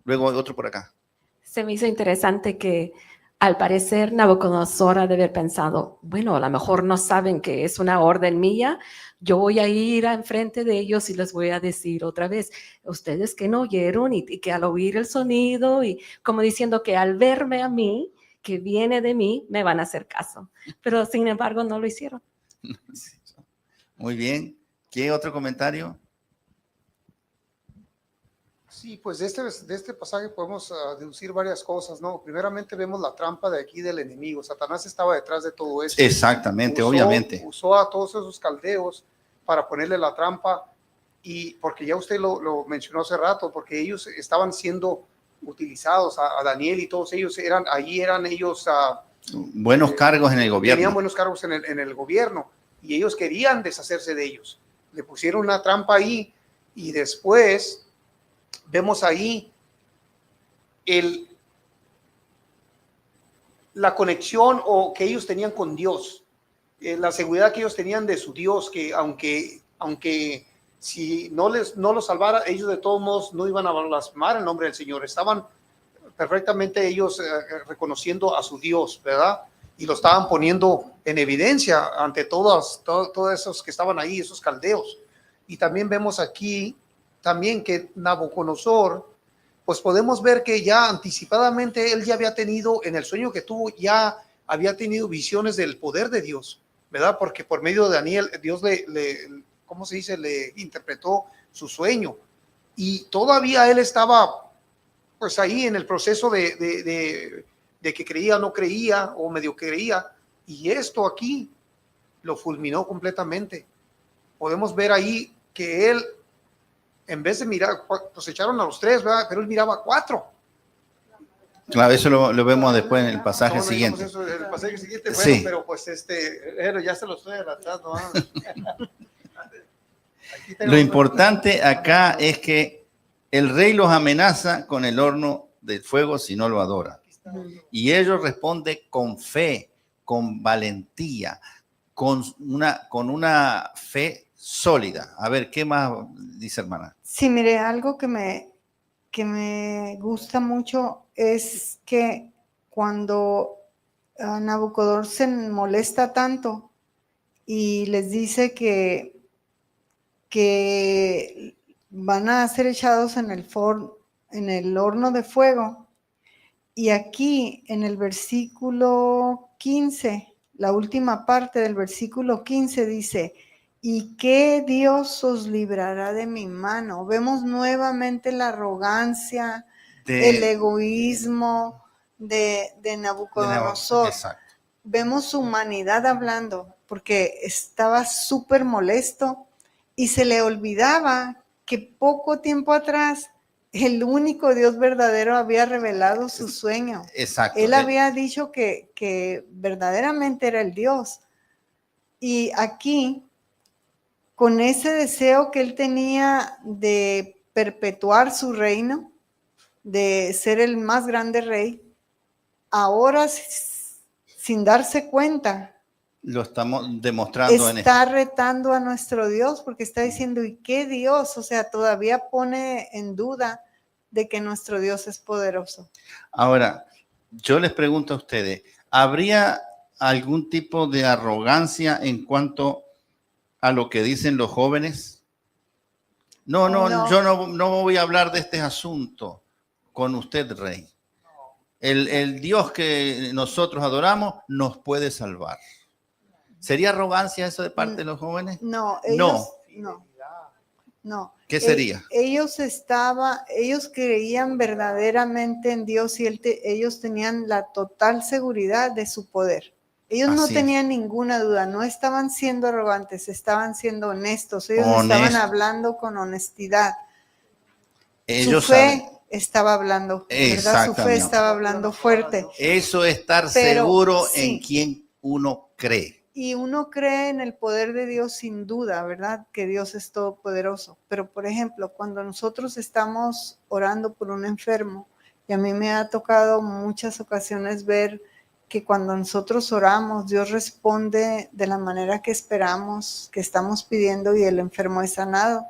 Luego otro por acá. Se me hizo interesante que al parecer Nabucodonosor ha de haber pensado, bueno, a lo mejor no saben que es una orden mía, yo voy a ir enfrente de ellos y les voy a decir otra vez, ustedes que no oyeron y que al oír el sonido y como diciendo que al verme a mí, que viene de mí, me van a hacer caso. Pero sin embargo no lo hicieron. Muy bien. ¿Qué otro comentario? Sí, pues de este pasaje podemos deducir varias cosas, ¿no? Primeramente vemos la trampa de aquí del enemigo. Satanás estaba detrás de todo esto. Exactamente, obviamente. Usó a todos esos caldeos para ponerle la trampa, y porque ya usted lo mencionó hace rato, porque ellos estaban siendo utilizados, a Daniel y todos ellos eran ellos Buenos cargos en el tenían gobierno. buenos cargos en el gobierno, y ellos querían deshacerse de ellos. Le pusieron una trampa ahí, y después vemos ahí la conexión o que ellos tenían con Dios, la seguridad que ellos tenían de su Dios, que aunque si no los salvara, ellos de todos modos no iban a blasfemar el nombre del Señor. Estaban perfectamente ellos reconociendo a su Dios, ¿verdad? Y lo estaban poniendo en evidencia ante todos esos que estaban ahí, esos caldeos. Y también vemos aquí también que Nabucodonosor, pues podemos ver que ya anticipadamente él ya había tenido, en el sueño que tuvo, ya había tenido visiones del poder de Dios, ¿verdad? Porque por medio de Daniel, Dios ¿cómo se dice? Le interpretó su sueño. Y todavía él estaba, pues ahí en el proceso de que creía o no creía, o medio creía, y esto aquí lo fulminó completamente. Podemos ver ahí que él, en vez de mirar, pues echaron a los 3, ¿verdad? Pero él miraba 4. Claro, eso lo vemos después en el pasaje No siguiente. Eso, el pasaje siguiente, bueno, Sí. pero pues ya se lo estoy adelantando. Lo importante acá es que el rey los amenaza con el horno del fuego si no lo adoran. Y ellos responden con fe, con valentía, con una fe sólida. A ver, ¿qué más dice, hermana? Sí, mire, algo que me gusta mucho es que cuando Nabucodonosor se molesta tanto y les dice que van a ser echados en el horno de fuego, y aquí en el versículo 15, la última parte del versículo 15 dice: ¿y qué Dios os librará de mi mano? Vemos nuevamente la arrogancia, el egoísmo de Nabucodonosor. Exacto. Vemos su humanidad hablando, porque estaba súper molesto y se le olvidaba que poco tiempo atrás el único Dios verdadero había revelado su sueño. Exacto. Él había dicho que verdaderamente era el Dios. Y aquí, con ese deseo que él tenía de perpetuar su reino, de ser el más grande rey, ahora, sin darse cuenta, lo estamos demostrando está retando a nuestro Dios, porque está diciendo: ¿y qué Dios? O sea, todavía pone en duda de que nuestro Dios es poderoso. Ahora, yo les pregunto a ustedes, ¿habría algún tipo de arrogancia en cuanto a lo que dicen los jóvenes? No. Yo no voy a hablar de este asunto con usted, rey. El Dios que nosotros adoramos nos puede salvar. ¿Sería arrogancia eso de parte de los jóvenes? No. ¿Qué sería? Ellos creían verdaderamente en Dios, y ellos tenían la total seguridad de su poder. Ellos no tenían ninguna duda, no estaban siendo arrogantes, estaban siendo honestos. Ellos estaban hablando con honestidad. Su fe estaba hablando, ¿verdad? Su fe estaba hablando fuerte. Eso es estar seguro en quien uno cree. Y uno cree en el poder de Dios sin duda, ¿verdad? Que Dios es todopoderoso. Pero, por ejemplo, cuando nosotros estamos orando por un enfermo, y a mí me ha tocado muchas ocasiones ver que cuando nosotros oramos, Dios responde de la manera que esperamos, que estamos pidiendo, y el enfermo es sanado.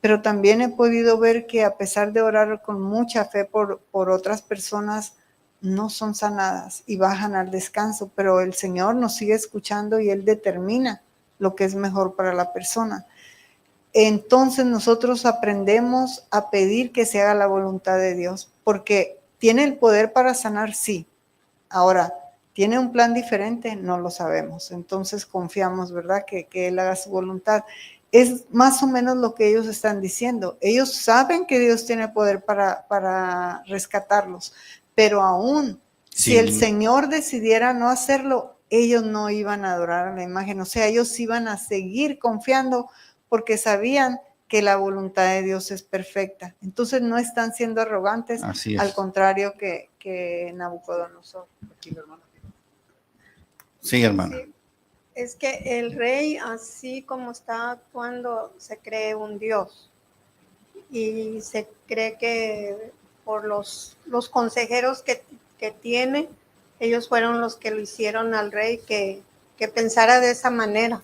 Pero también he podido ver que a pesar de orar con mucha fe por otras personas, no son sanadas y bajan al descanso, pero el Señor nos sigue escuchando y Él determina lo que es mejor para la persona. Entonces nosotros aprendemos a pedir que se haga la voluntad de Dios, porque tiene el poder para sanar, sí. Ahora, ¿tiene un plan diferente? No lo sabemos. Entonces confiamos, ¿verdad? Que Él haga su voluntad. es más o menos lo que ellos están diciendo. Ellos saben que Dios tiene poder para rescatarlos, pero aún si el Señor decidiera no hacerlo, ellos no iban a adorar a la imagen. O sea, ellos iban a seguir confiando porque sabían que la voluntad de Dios es perfecta. Entonces no están siendo arrogantes, al contrario que Nabucodonosor. Sí, hermana. Sí. Es que el rey, así como está actuando, se cree un dios y se cree que por los consejeros que tiene, ellos fueron los que lo hicieron al rey que pensara de esa manera,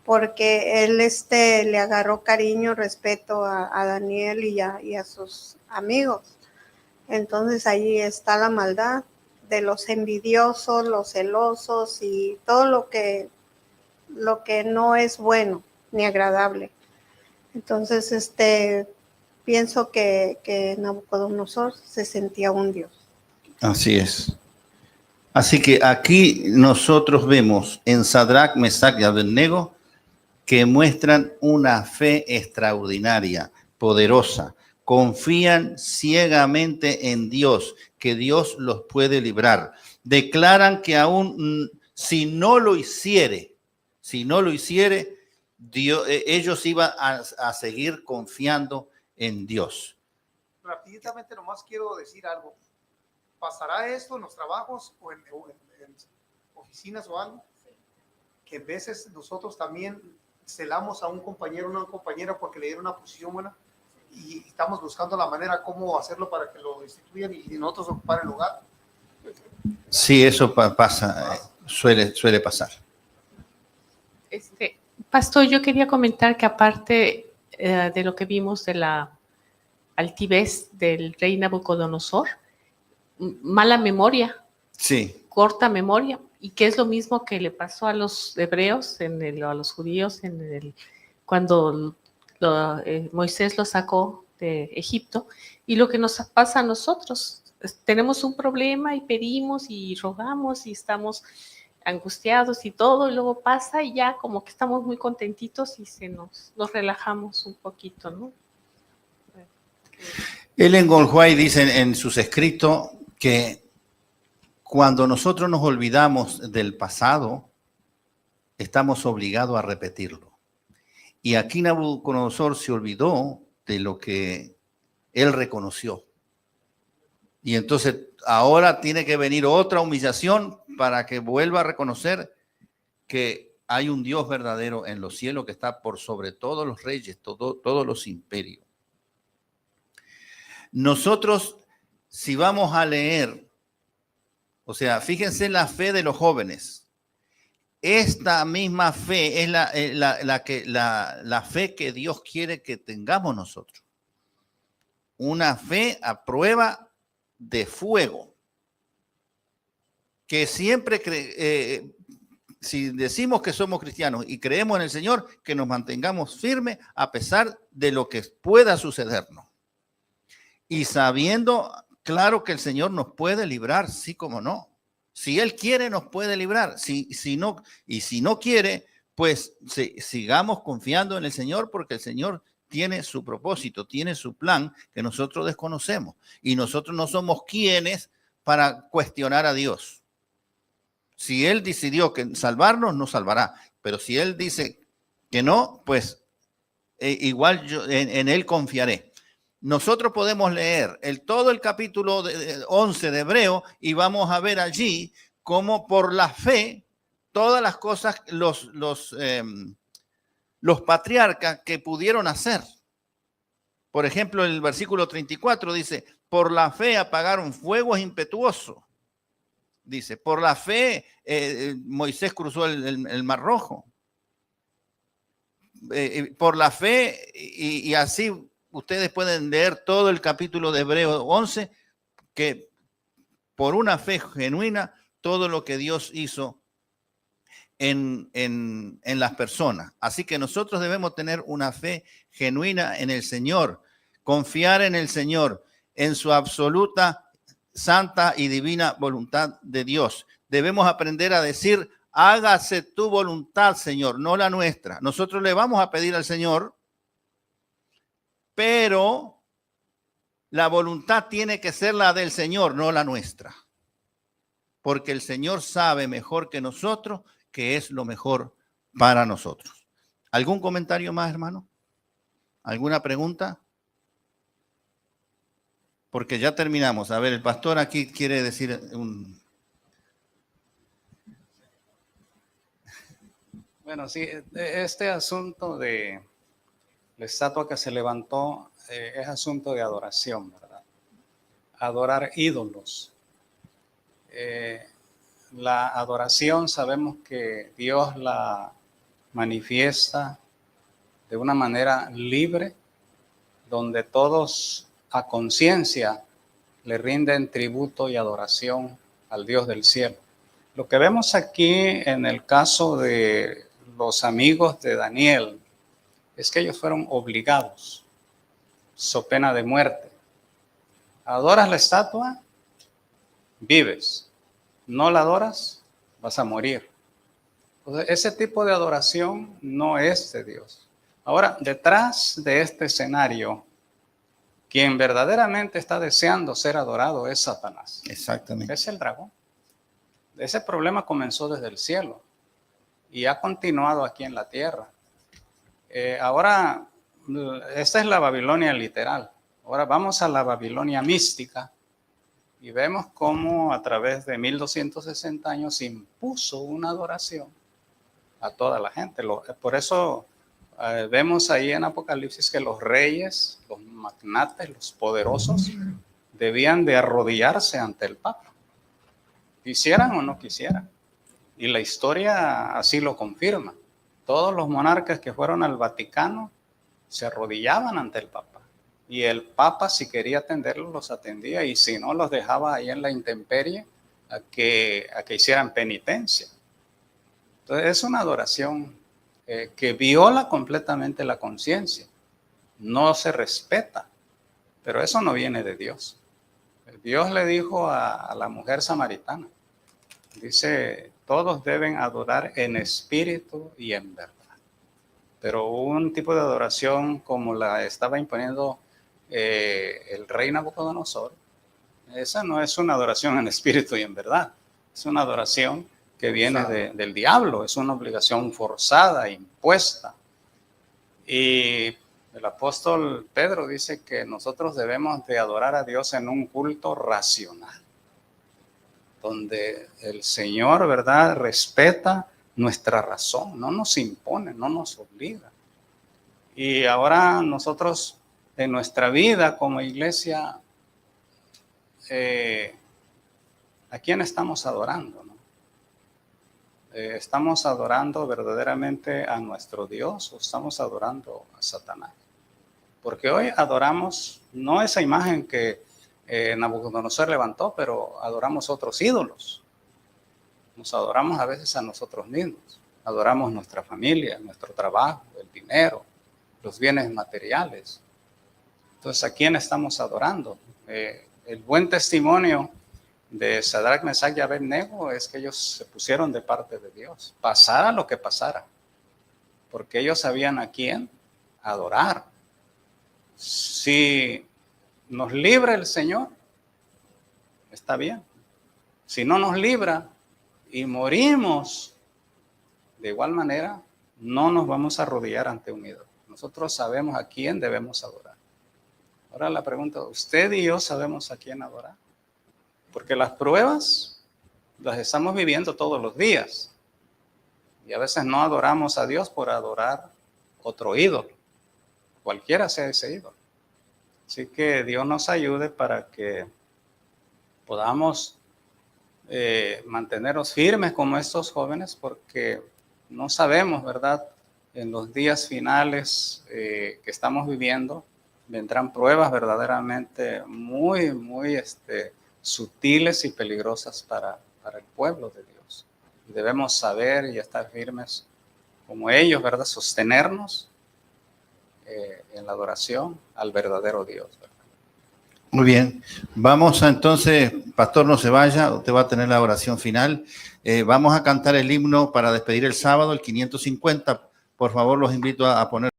porque él le agarró cariño, respeto a Daniel y a sus amigos. Entonces ahí está la maldad de los envidiosos, los celosos y todo lo que no es bueno ni agradable. Entonces, pienso que Nabucodonosor se sentía un dios. Así es. Así que aquí nosotros vemos en Sadrach, Mesach y Abednego que muestran una fe extraordinaria, poderosa. Confían ciegamente en Dios, que Dios los puede librar. Declaran que aún si no lo hiciere, Dios, ellos iban a seguir confiando en Dios. Rápidamente nomás quiero decir algo. ¿Pasará esto en los trabajos o en oficinas o algo? Que a veces nosotros también celamos a un compañero o una compañera porque le dieron una posición buena y estamos buscando la manera cómo hacerlo para que lo destituyan y nosotros ocupar el lugar. Sí, eso pasa, suele pasar. Pastor, yo quería comentar que aparte de lo que vimos de la altivez del rey Nabucodonosor, mala memoria, sí, corta memoria, y que es lo mismo que le pasó a los hebreos, a los judíos, cuando Moisés los sacó de Egipto, y lo que nos pasa a nosotros. Tenemos un problema y pedimos y rogamos y estamos angustiados y todo, y luego pasa y ya como que estamos muy contentitos y nos relajamos un poquito, ¿no? Ellen Goldwyn dice en sus escritos que cuando nosotros nos olvidamos del pasado, estamos obligados a repetirlo. Y aquí Nabucodonosor se olvidó de lo que él reconoció. Y entonces ahora tiene que venir otra humillación para que vuelva a reconocer que hay un Dios verdadero en los cielos que está por sobre todos los reyes, todos los imperios. Nosotros, si vamos a leer, o sea, fíjense la fe de los jóvenes. Esta misma fe es la fe que Dios quiere que tengamos nosotros. Una fe a prueba de fuego. Que siempre, si decimos que somos cristianos y creemos en el Señor, que nos mantengamos firmes a pesar de lo que pueda sucedernos. Y sabiendo, claro que el Señor nos puede librar, sí como no. Si Él quiere, nos puede librar. Si no quiere, pues sigamos confiando en el Señor, porque el Señor tiene su propósito, tiene su plan que nosotros desconocemos. Y nosotros no somos quienes para cuestionar a Dios. Si Él decidió que salvarnos, nos salvará. Pero si Él dice que no, pues igual yo en Él confiaré. Nosotros podemos leer todo el capítulo 11 de Hebreo y vamos a ver allí cómo por la fe todas las cosas los patriarcas que pudieron hacer. Por ejemplo, el versículo 34 dice, por la fe apagaron fuegos impetuosos. Dice, por la fe Moisés cruzó el Mar Rojo. Por la fe y así ustedes pueden leer todo el capítulo de Hebreo 11, que por una fe genuina, todo lo que Dios hizo en las personas. Así que nosotros debemos tener una fe genuina en el Señor, confiar en el Señor, en su absoluta, santa y divina voluntad de Dios. Debemos aprender a decir hágase tu voluntad, Señor, no la nuestra. Nosotros le vamos a pedir al Señor, pero la voluntad tiene que ser la del Señor, no la nuestra. Porque el Señor sabe mejor que nosotros qué es lo mejor para nosotros. ¿Algún comentario más, hermano? ¿Alguna pregunta? Porque ya terminamos. A ver, el pastor aquí quiere decir un... Bueno, sí, este asunto de la estatua que se levantó es asunto de adoración, ¿verdad? Adorar ídolos. La adoración sabemos que Dios la manifiesta de una manera libre, donde todos a conciencia le rinden tributo y adoración al Dios del cielo. Lo que vemos aquí en el caso de los amigos de Daniel es que ellos fueron obligados, so pena de muerte. ¿Adoras la estatua? Vives. ¿No la adoras? Vas a morir. Entonces, ese tipo de adoración no es de Dios. Ahora, detrás de este escenario, quien verdaderamente está deseando ser adorado es Satanás. Exactamente. Es el dragón. Ese problema comenzó desde el cielo y ha continuado aquí en la tierra. Ahora, esta es la Babilonia literal. Ahora vamos a la Babilonia mística y vemos cómo a través de 1260 años impuso una adoración a toda la gente. Por eso vemos ahí en Apocalipsis que los reyes, los magnates, los poderosos debían de arrodillarse ante el Papa, quisieran o no quisieran. Y la historia así lo confirma. Todos los monarcas que fueron al Vaticano se arrodillaban ante el Papa. Y el Papa, si quería atenderlos, los atendía. Y si no, los dejaba ahí en la intemperie a que hicieran penitencia. Entonces, es una adoración que viola completamente la conciencia. No se respeta. Pero eso no viene de Dios. Dios le dijo a la mujer samaritana, dice, todos deben adorar en espíritu y en verdad. Pero un tipo de adoración como la estaba imponiendo el rey Nabucodonosor, esa no es una adoración en espíritu y en verdad. Es una adoración que viene del diablo, es una obligación forzada, impuesta. Y el apóstol Pedro dice que nosotros debemos de adorar a Dios en un culto racional, donde el Señor, ¿verdad?, respeta nuestra razón, no nos impone, no nos obliga. Y ahora nosotros en nuestra vida como iglesia, ¿a quién estamos adorando, no? ¿Estamos adorando verdaderamente a nuestro Dios o estamos adorando a Satanás? Porque hoy adoramos no esa imagen que Nabucodonosor levantó, pero adoramos otros ídolos. Nos adoramos a veces a nosotros mismos. Adoramos nuestra familia, nuestro trabajo, el dinero, los bienes materiales. Entonces, ¿a quién estamos adorando? El buen testimonio de Sadrach, Mesach y Abednego es que ellos se pusieron de parte de Dios, pasara lo que pasara, porque ellos sabían a quién adorar. Si nos libra el Señor, está bien. Si no nos libra y morimos, de igual manera, no nos vamos a arrodillar ante un ídolo. Nosotros sabemos a quién debemos adorar. Ahora la pregunta, ¿usted y yo sabemos a quién adorar? Porque las pruebas las estamos viviendo todos los días. Y a veces no adoramos a Dios por adorar otro ídolo, cualquiera sea ese ídolo. Así que Dios nos ayude para que podamos mantenernos firmes como estos jóvenes, porque no sabemos, ¿verdad? En los días finales que estamos viviendo, vendrán pruebas verdaderamente muy, muy sutiles y peligrosas para el pueblo de Dios. Y debemos saber y estar firmes como ellos, ¿verdad? Sostenernos en la adoración al verdadero Dios, ¿verdad? Muy bien. Vamos a entonces, pastor, no se vaya, usted va a tener la oración final. Vamos a cantar el himno para despedir el sábado, el 550. Por favor, los invito a poner